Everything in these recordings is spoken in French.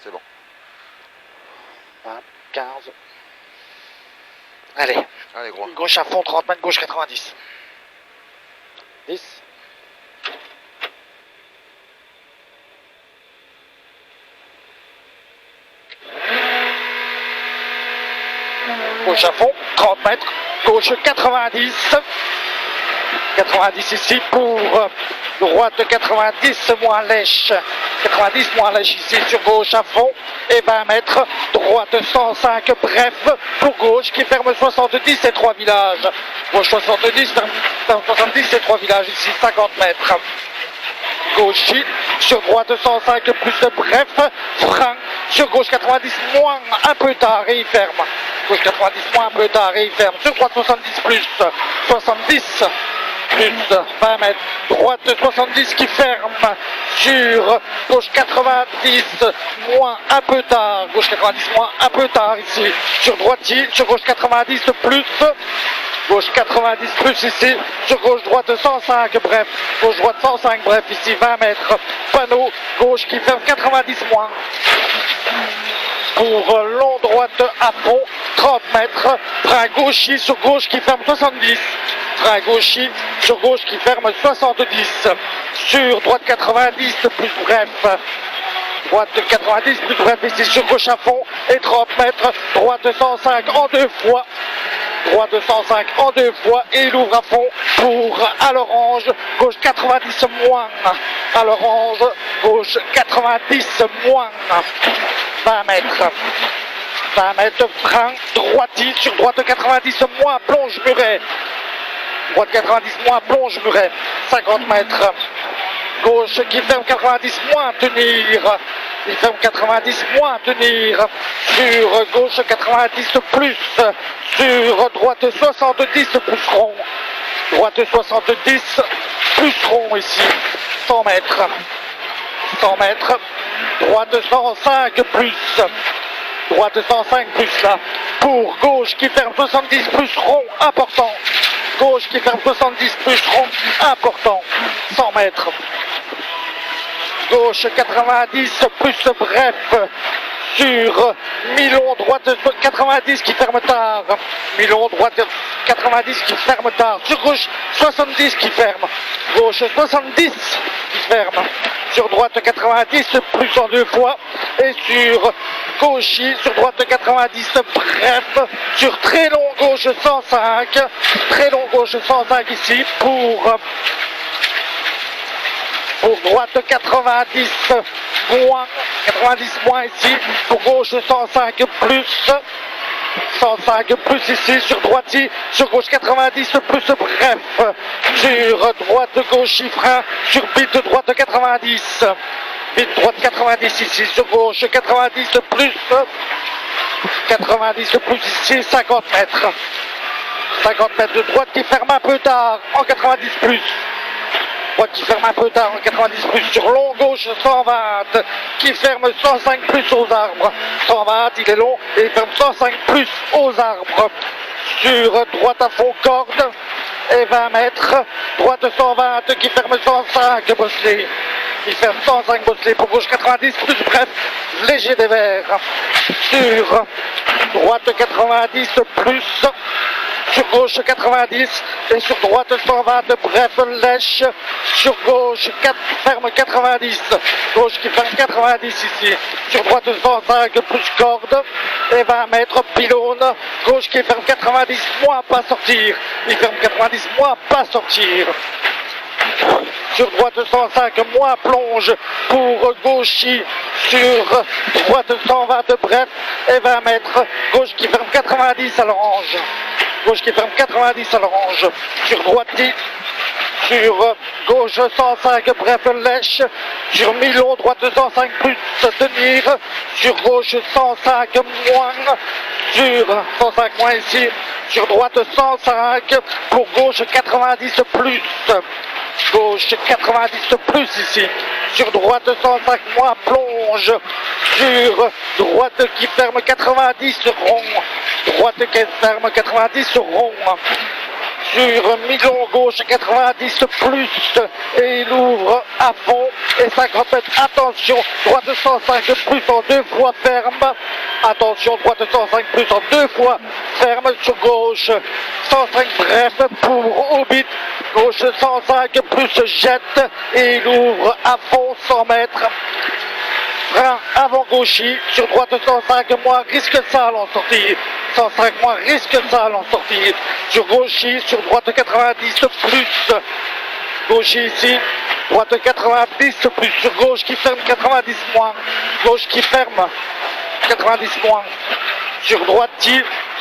C'est bon. 20, 15. Allez. Allez, gros. Gauche à fond, 30 mètres, gauche 90. 10. Gauche à fond, 30 mètres, gauche 90. 90 ici pour droite 90 moins lèche. 90 moins lèche ici sur gauche à fond et 20 mètres. Droite 105 bref pour gauche qui ferme 70 et 3 villages. Gauche 70, ferme 70 et 3 villages ici 50 mètres. Gauche sur droite 105 plus de bref. Frein sur gauche 90 moins un peu tard et il ferme. Gauche 90 moins un peu tard et il ferme. Sur droite 70 plus 70 plus 20 mètres. Droite 70 qui ferme sur gauche 90 moins un peu tard. Gauche 90 moins un peu tard ici. Sur droite, sur gauche 90 plus. Gauche 90 plus ici, sur gauche droite 105 bref, gauche droite 105 bref ici 20 mètres, panneau gauche qui ferme 90 moins. Pour long droite à fond, 30 mètres, frein gauchi sur gauche qui ferme 70. Frein gauchi sur gauche qui ferme 70. Sur droite 90 plus bref. Droite 90 plus bref ici sur gauche à fond et 30 mètres, droite 105 en deux fois. Droite 105 en deux fois et il ouvre à fond pour à l'orange, gauche 90 moins. À l'orange, gauche 90 moins. 20 mètres. 20 mètres, frein, droiti sur droite 90 moins, plonge muret. Droite 90 moins, plonge muret. 50 mètres. Gauche qui ferme 90 moins, tenir. Il ferme 90 moins, tenir. Sur gauche 90 plus. Sur droite 70 plus rond. Droite 70 plus rond ici. 100 mètres. 100 mètres. Droite 105 plus. Droite 105 plus là. Pour gauche qui ferme 70 plus rond, important. Gauche qui ferme 70 plus rond, important. 100 mètres. Gauche 90 plus bref sur mi-long, droite 90 qui ferme tard. Mi-long, droite 90 qui ferme tard. Sur gauche 70 qui ferme. Gauche 70 qui ferme. Sur droite 90 plus en deux fois. Et sur gauche, sur droite 90 bref. Sur très long gauche 105. Très long gauche 105 ici pour droite 90 moins. 90 moins ici. Pour gauche 105 plus. 105 plus ici sur droite, sur gauche 90 plus bref. Sur droite gauche frein. Sur bite droite 90. Bite droite 90 ici sur gauche 90 plus. 90 plus ici 50 mètres. 50 mètres de droite qui ferme un peu tard en 90 plus. Droite qui ferme un peu tard en 90 plus sur long gauche 120 qui ferme 105 plus aux arbres. 120 il est long et il ferme 105 plus aux arbres. Sur droite à fond corde et 20 mètres. Droite 120 qui ferme 105 bosselé. Il ferme 105 bosselé pour gauche 90 plus bref léger des verts. Sur droite 90 plus. Sur gauche 90 et sur droite 120 bref lèche. Sur gauche ferme 90. Gauche qui ferme 90 ici. Sur droite 105 plus corde et 20 mètres pylône. Gauche qui ferme 90 moins pas sortir. Il ferme 90 moins pas sortir. Sur droite 105 moins plonge pour gauchi. Sur droite 120 bref et 20 mètres. Gauche qui ferme 90 à l'orange. Gauche qui ferme 90 à l'orange. Sur droite, sur gauche 105 bref lèche. Sur mi-long droite 105 plus tenir. Sur gauche 105 moins. Sur 105 moins ici. Sur droite 105 pour gauche 90 plus. Gauche 90 plus ici. Sur droite 105 moins plonge. Sur droite qui ferme 90 rond. Droite qui ferme 90 rond. sur Milon, gauche 90 plus, et il ouvre à fond, et 50 mètres, attention, droite 105 plus en 2 fois ferme, attention, droite 105 plus en 2 fois ferme, sur gauche 105 bref pour Hobbit, gauche 105 plus jette, et il ouvre à fond 100 mètres, frein avant gauchis, sur droite 105 moins, risque sale en sortie, 105 moins, risque sale en sortie, sur gauchis, sur droite 90 plus, gauchis ici, droite 90 plus, sur gauche qui ferme 90 moins, gauche qui ferme 90 moins, sur droite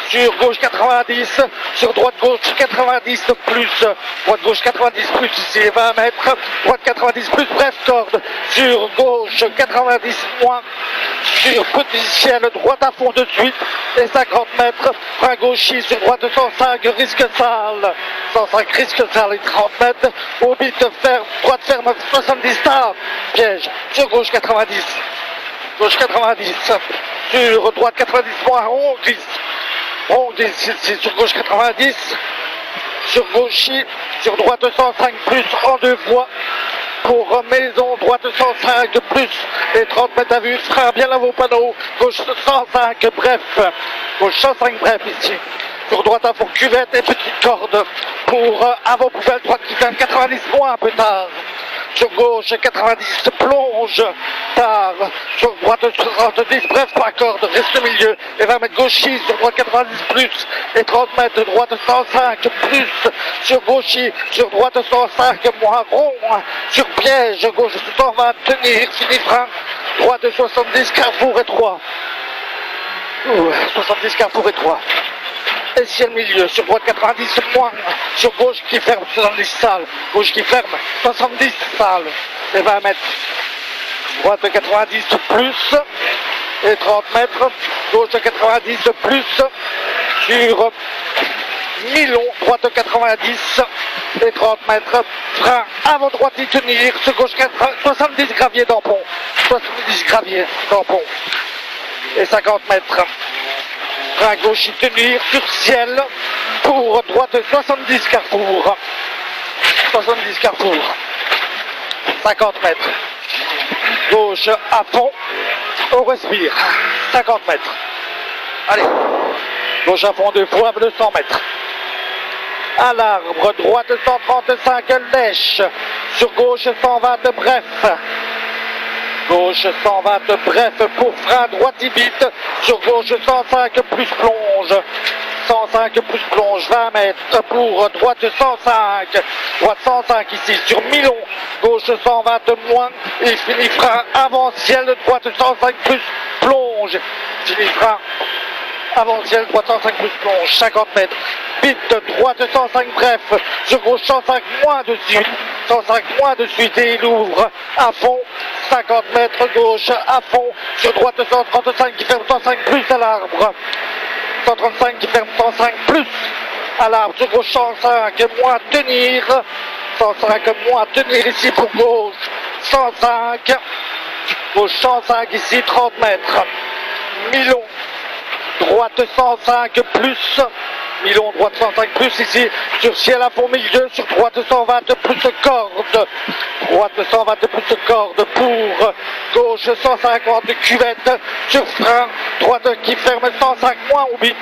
sur gauche 90, sur droite gauche 90 plus, droite gauche 90 plus ici 20 mètres, droite 90 plus, bref corde, sur gauche 90 moins, sur petit ciel, droite à fond de suite, et 50 mètres, frein gauchis sur droite 105, risque sale, 105 risque sale et 30 mètres, Hobbit ferme, droite ferme 70 tard, piège, sur gauche 90, gauche 90, sur droite 90 moins, on glisse. C'est sur gauche 90, sur gauchis, sur droite 105 plus en 2 fois, pour maison, droite 105 plus et 30 mètres à vue, frein bien à vos panneaux, gauche 105 bref, gauche 105 bref ici, sur droite à fond cuvette et petite corde, pour avant poubelle, droite qui ferme 90 moins un peu tard. Sur gauche 90 plonge tard, sur droite 70 bref pas corde, reste milieu et 20 mètres gauchis, sur droite 90 plus et 30 mètres, droite 105 plus, sur gauchis, sur droite 105 moins rond, sur piège, gauche 120 tenir, fini frein, droite 70 carrefour et 3, 70 carrefour et 3. Et ciel milieu, sur droite 90 moins, sur gauche qui ferme 70 salles, gauche qui ferme 70 salles, et 20 mètres, droite 90 plus, et 30 mètres, gauche 90 plus, sur Milon, droite 90, et 30 mètres, frein avant droite y tenir, sur gauche 70 graviers d'Ampon, 70 graviers d'Ampon, et 50 mètres. Frein gauche y tenir sur ciel pour droite 70 carrefour. 70 carrefour. 50 mètres. Gauche à fond. On respire. 50 mètres. Allez. Gauche à fond 2 fois 200 mètres. À l'arbre, droite 135 lèche. Sur gauche 120 bref. Gauche 120 bref pour frein, droite y vite, sur gauche 105 plus plonge, 105 plus plonge, 20 mètres pour droite 105, droite 105 ici sur Milon, gauche 120 moins, et fini frein avant ciel, droite 105 plus plonge, fini frein avant ciel, droite 105 plus plonge, 50 mètres, vite, droite 105 bref, sur gauche 105 moins de suite, 105 moins de suite et il ouvre à fond, 50 mètres gauche à fond, sur droite 135 qui ferme 105 plus à l'arbre, 135 qui ferme 105 plus à l'arbre, sur gauche 105 moins tenir, 105 moins tenir ici pour gauche, 105, gauche 105 ici 30 mètres, Milon, droite 105 plus, Milon droite 105 plus ici, sur ciel à fond milieu, sur droite 120 plus corde, droite 120 plus corde pour gauche 150 cuvette, sur frein, droite qui ferme 105 moins Hobbit,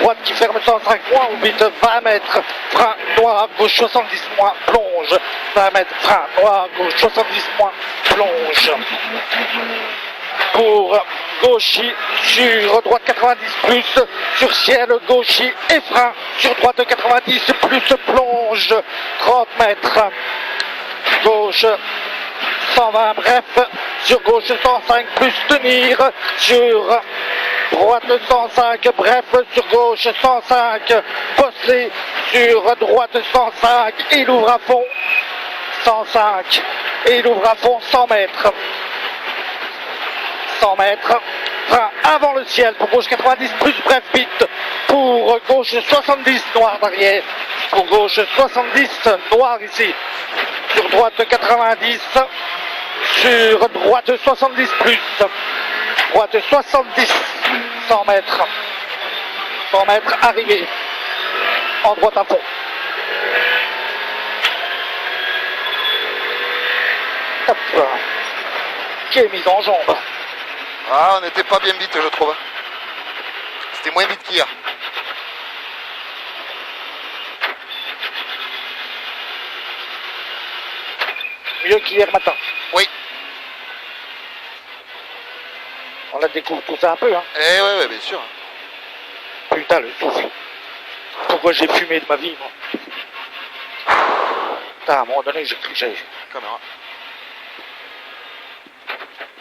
droite qui ferme 105 moins Hobbit, 20 mètres, frein noir, gauche 70 moins, plonge, 20 mètres, frein noir, gauche 70 moins, plonge. Pour gauchis sur droite 90 plus, sur ciel gauchis et frein, sur droite 90 plus plonge, 30 mètres, gauche 120 bref, sur gauche 105 plus tenir, sur droite 105 bref, sur gauche 105 bosselé, sur droite 105, il ouvre à fond, 105, et il ouvre à fond 100 mètres. 100 mètres, frein avant le ciel pour gauche 90 plus bref vite, pour gauche 70 noir derrière, pour gauche 70 noir ici, sur droite 90, sur droite 70 plus, droite 70, 100 mètres arrivé, en droite à fond, Hop, qui est mise en jambe. Ah, on n'était pas bien vite, je trouve. C'était moins vite qu'hier. Mieux qu'hier matin. Oui. On la découvre tout ça un peu, hein. Eh ouais, bien sûr. Putain, le souffle. Pourquoi j'ai fumé de ma vie, moi. Putain, à un moment donné, j'ai cru que j'avais... Caméra.